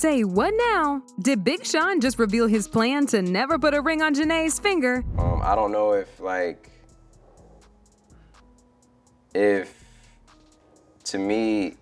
Say what now? Did Big Sean just reveal his plan to never put a ring on Jhene's finger? I don't know if to me,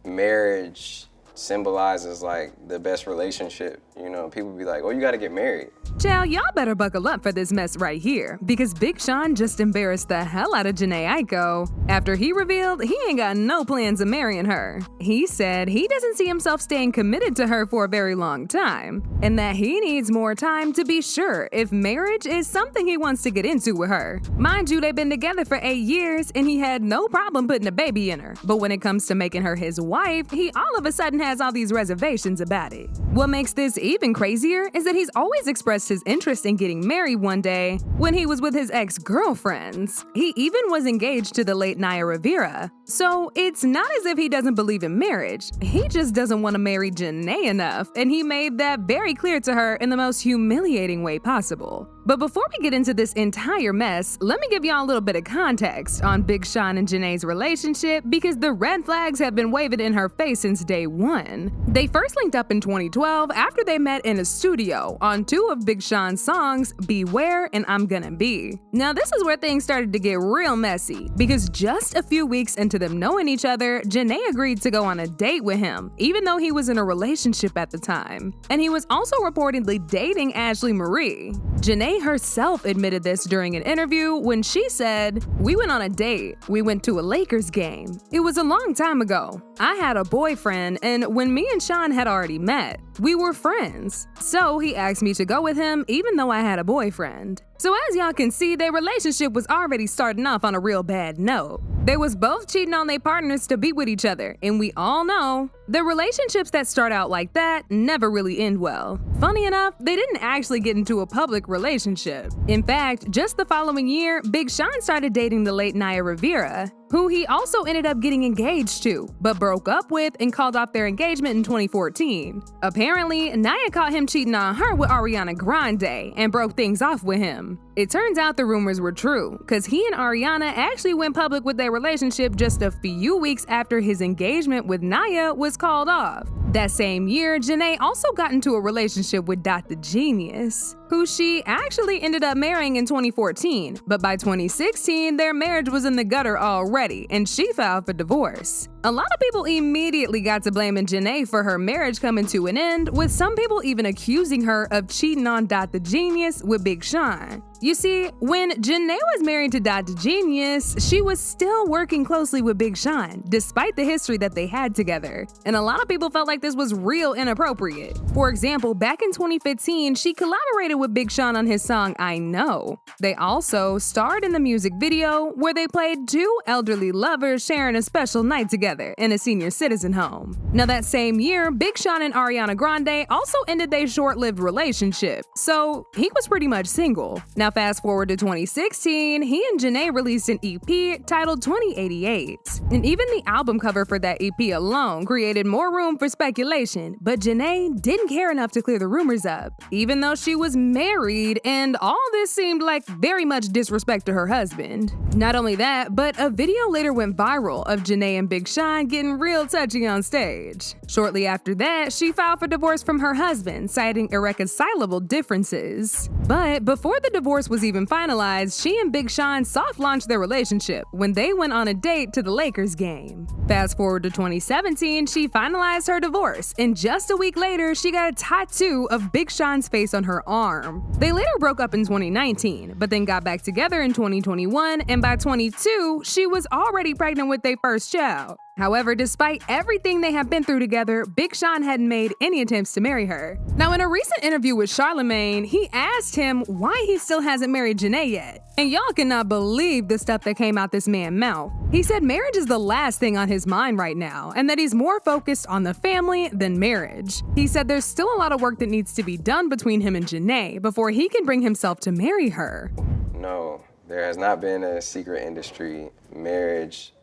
marriage symbolizes like the best relationship. You know, people be like, oh, you gotta get married. Child, y'all better buckle up for this mess right here, because Big Sean just embarrassed the hell out of Jhene Aiko after he revealed he ain't got no plans of marrying her. He said he doesn't see himself staying committed to her for a very long time, and that he needs more time to be sure if marriage is something he wants to get into with her. Mind you, they've been together for 8 years, and he had no problem putting a baby in her, but when it comes to making her his wife, he all of a sudden has all these reservations about it. What makes this even crazier is that he's always expressed his interest in getting married one day when he was with his ex-girlfriends. He even was engaged to the late Naya Rivera. So it's not as if he doesn't believe in marriage. He just doesn't want to marry Jhene enough, and he made that very clear to her in the most humiliating way possible. But before we get into this entire mess, let me give y'all a little bit of context on Big Sean and Jhene's relationship, because the red flags have been waving in her face since day one. They first linked up in 2012 after they met in a studio on 2 of Big Sean's songs, Beware and I'm Gonna Be. Now this is where things started to get real messy, because just a few weeks into them knowing each other, Jhene agreed to go on a date with him, even though he was in a relationship at the time. And he was also reportedly dating Ashley Marie. Jhene herself admitted this during an interview when she said, "We went on a date. We went to a Lakers game. It was a long time ago. I had a boyfriend, and when me and Sean had already met, we were friends. So he asked me to go with him even though I had a boyfriend." So as y'all can see, their relationship was already starting off on a real bad note. They was both cheating on their partners to be with each other, and we all know the relationships that start out like that never really end well. Funny enough, they didn't actually get into a public relationship. In fact, just the following year, Big Sean started dating the late Naya Rivera, who he also ended up getting engaged to, but broke up with and called off their engagement in 2014. Apparently, Naya caught him cheating on her with Ariana Grande and broke things off with him. It turns out the rumors were true, cause he and Ariana actually went public with their relationship just a few weeks after his engagement with Naya was called off. That same year, Jhene also got into a relationship with Dr. Genius, who she actually ended up marrying in 2014, but by 2016, their marriage was in the gutter already, and she filed for divorce. A lot of people immediately got to blaming Jhene for her marriage coming to an end, with some people even accusing her of cheating on Dr. Genius with Big Sean. You see, when Jhene was married to Dr. Genius, she was still working closely with Big Sean, despite the history that they had together. And a lot of people felt like this was real inappropriate. For example, back in 2015, she collaborated with Big Sean on his song I Know. They also starred in the music video where they played 2 elderly lovers sharing a special night together in a senior citizen home. Now that same year, Big Sean and Ariana Grande also ended their short-lived relationship, so he was pretty much single. Now fast forward to 2016, he and Jhene released an EP titled 2088. And even the album cover for that EP alone created more room for speculation, but Jhene didn't care enough to clear the rumors up, even though she was married, and all this seemed like very much disrespect to her husband. Not only that, but a video later went viral of Jhene and Big Sean getting real touchy on stage. Shortly after that, she filed for divorce from her husband, citing irreconcilable differences. But before the divorce was even finalized, she and Big Sean soft-launched their relationship when they went on a date to the Lakers game. Fast forward to 2017, she finalized her divorce, and just a week later, she got a tattoo of Big Sean's face on her arm. They later broke up in 2019, but then got back together in 2021, and by 22, she was already pregnant with their first child. However, despite everything they have been through together, Big Sean hadn't made any attempts to marry her. Now, in a recent interview with Charlemagne, he asked him why he still hasn't married Jhene yet. And y'all cannot believe the stuff that came out this man's mouth. He said marriage is the last thing on his mind right now, and that he's more focused on the family than marriage. He said there's still a lot of work that needs to be done between him and Jhene before he can bring himself to marry her. No, there has not been a secret industry marriage.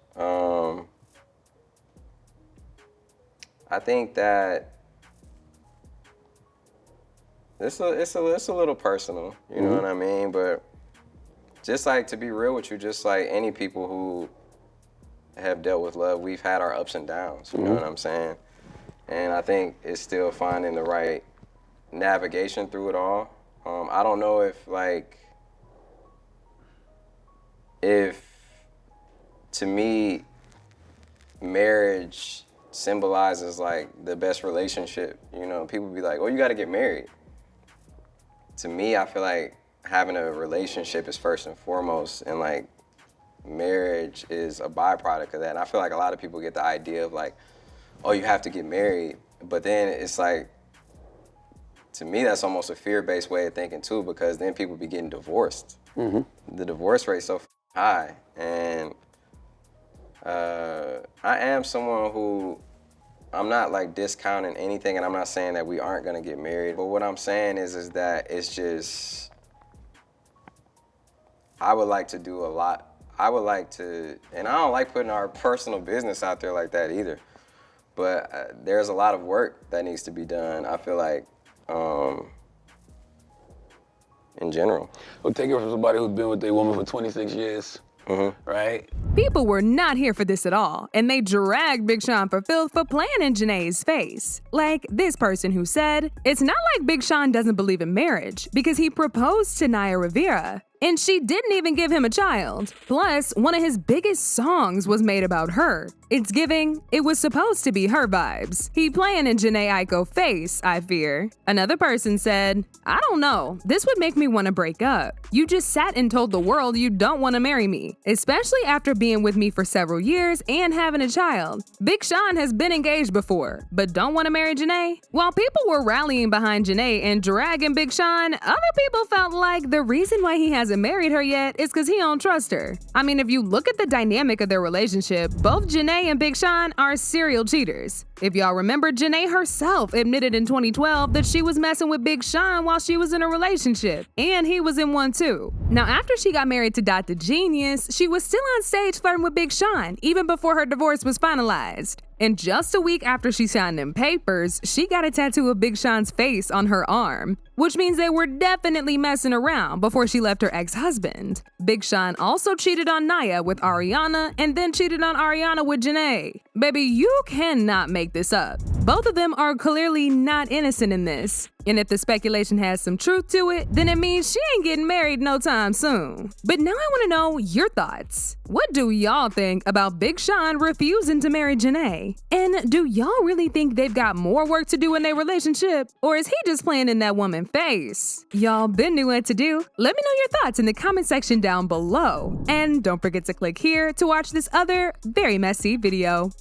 I think that it's a little personal, you know what I mean? But just like, to be real with you, just like any people who have dealt with love, we've had our ups and downs, you know what I'm saying? And I think it's still finding the right navigation through it all. I don't know if to me, marriage symbolizes like the best relationship. You know, people be like, oh, you gotta get married. To me, I feel like having a relationship is first and foremost, and like marriage is a byproduct of that. And I feel like a lot of people get the idea of like, oh, you have to get married. But then it's like, to me, that's almost a fear-based way of thinking too, because then people be getting divorced. Mm-hmm. The divorce rate's so high. And I am someone who, I'm not like discounting anything, and I'm not saying that we aren't gonna get married. But what I'm saying is that it's just, I would like to do a lot. I would like to, and I don't like putting our personal business out there like that either. But there's a lot of work that needs to be done, I feel like, in general. Well, take it from somebody who's been with a woman for 26 years, right? People were not here for this at all, and they dragged Big Sean for filth for playing in Jhene's face. Like this person who said, it's not like Big Sean doesn't believe in marriage, because he proposed to Naya Rivera, and she didn't even give him a child. Plus, one of his biggest songs was made about her. It's giving, it was supposed to be her vibes. He playing in Jhene Aiko face, I fear. Another person said, I don't know, this would make me want to break up. You just sat and told the world you don't want to marry me, especially after being with me for several years and having a child. Big Sean has been engaged before, but don't want to marry Jhene? While people were rallying behind Jhene and dragging Big Sean, other people felt like the reason why he hasn't married her yet is because he don't trust her. I mean, if you look at the dynamic of their relationship, both Jhene and Big Sean are serial cheaters. If y'all remember, Jhene herself admitted in 2012 that she was messing with Big Sean while she was in a relationship, and he was in one too. Now, after she got married to Dr. Genius, she was still on stage flirting with Big Sean, even before her divorce was finalized. And just a week after she signed them papers, she got a tattoo of Big Sean's face on her arm, which means they were definitely messing around before she left her ex-husband. Big Sean also cheated on Naya with Ariana and then cheated on Ariana with Jhene. Baby, you cannot make this up. Both of them are clearly not innocent in this. And if the speculation has some truth to it, then it means she ain't getting married no time soon. But now I want to know your thoughts. What do y'all think about Big Sean refusing to marry Jhene? And do y'all really think they've got more work to do in their relationship? Or is he just playing in that woman's face? Y'all been knew what to do. Let me know your thoughts in the comment section down below. And don't forget to click here to watch this other very messy video.